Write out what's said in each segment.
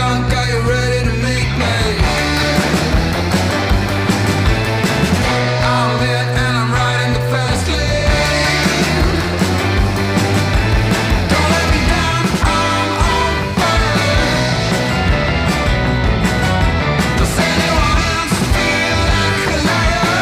drunk, are you ready to meet me? I'm lit and I'm riding the fast lane. Don't let me down, I'm on fire. Does anyone else feel like a liar?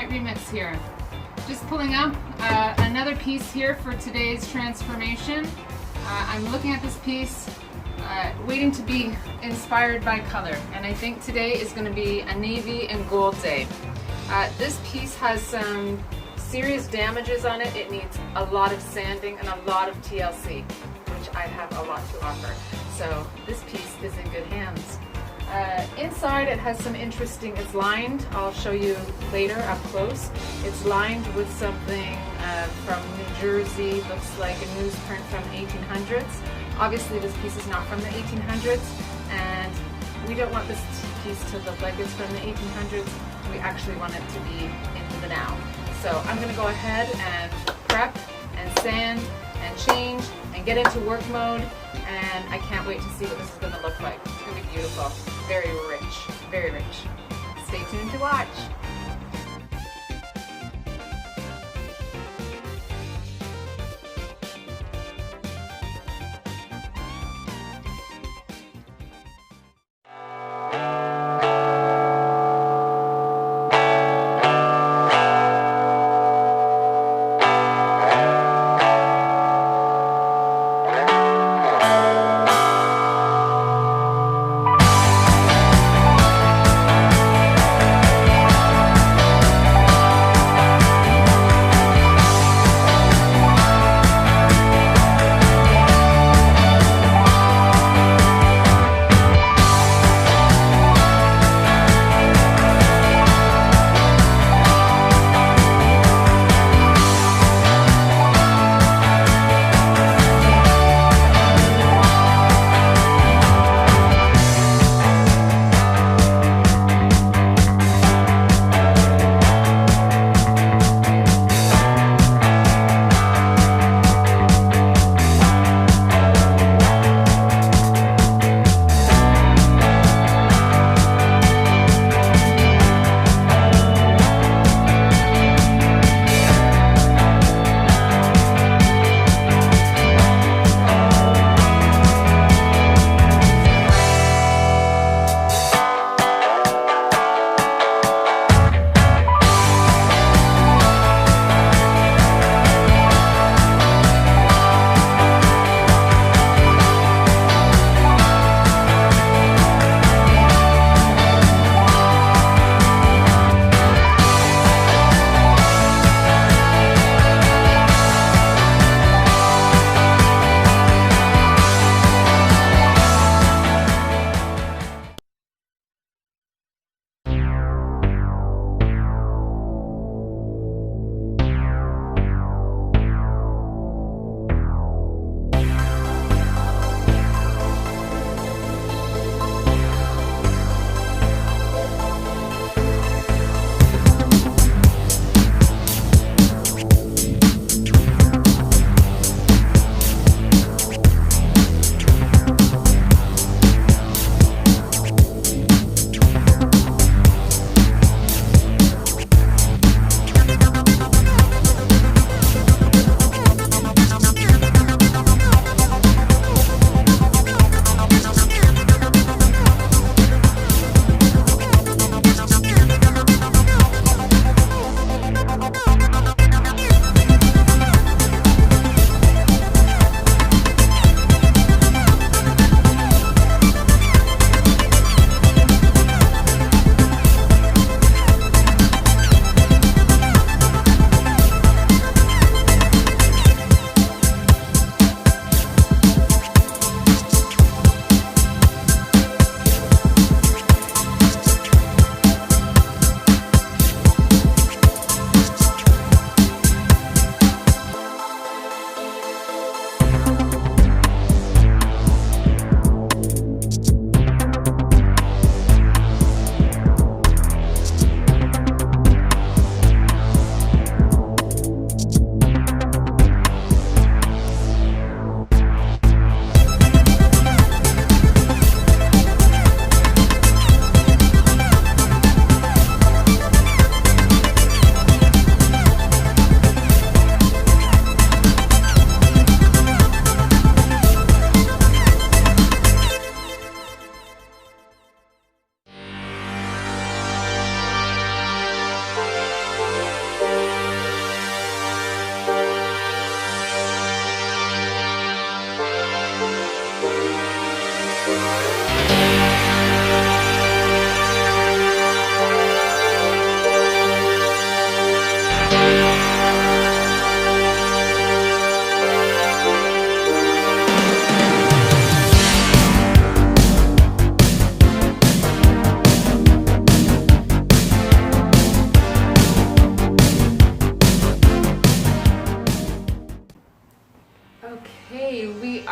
Alright, remix here. Just pulling up another piece here for today's transformation. I'm looking at this piece, waiting to be inspired by color, and I think today is going to be a navy and gold day. This piece has some serious damages on it. It needs a lot of sanding and a lot of TLC, which I have a lot to offer. So this piece is in good hands. Inside it has some interesting, it's lined, I'll show you later up close. It's lined with something from New Jersey, looks like a newsprint from the 1800s. Obviously this piece is not from the 1800s, and we don't want this piece to look like it's from the 1800s. We actually want it to be in the now. So I'm going to go ahead and prep and sand and change and get into work mode, and I can't wait to see what this is going to look like. It's going to be beautiful. Very rich. Very rich. Stay tuned to watch.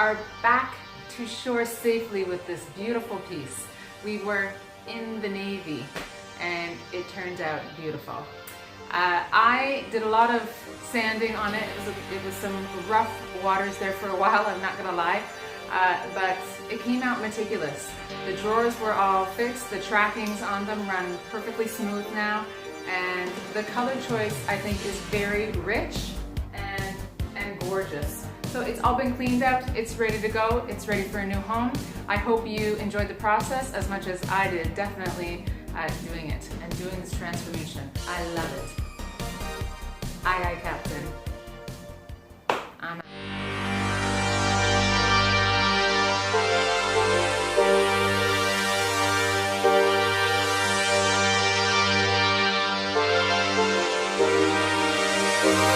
are back to shore safely with this beautiful piece. We were in the Navy and it turned out beautiful. I did a lot of sanding on it. It was some rough waters there for a while, I'm not gonna lie, but it came out meticulous. The drawers were all fixed, the trackings on them run perfectly smooth now, and the color choice I think is very rich and gorgeous. So it's all been cleaned up, it's ready to go, it's ready for a new home. I hope you enjoyed the process as much as I did, definitely doing it and doing this transformation. I love it. Aye, aye, Captain. I'm out.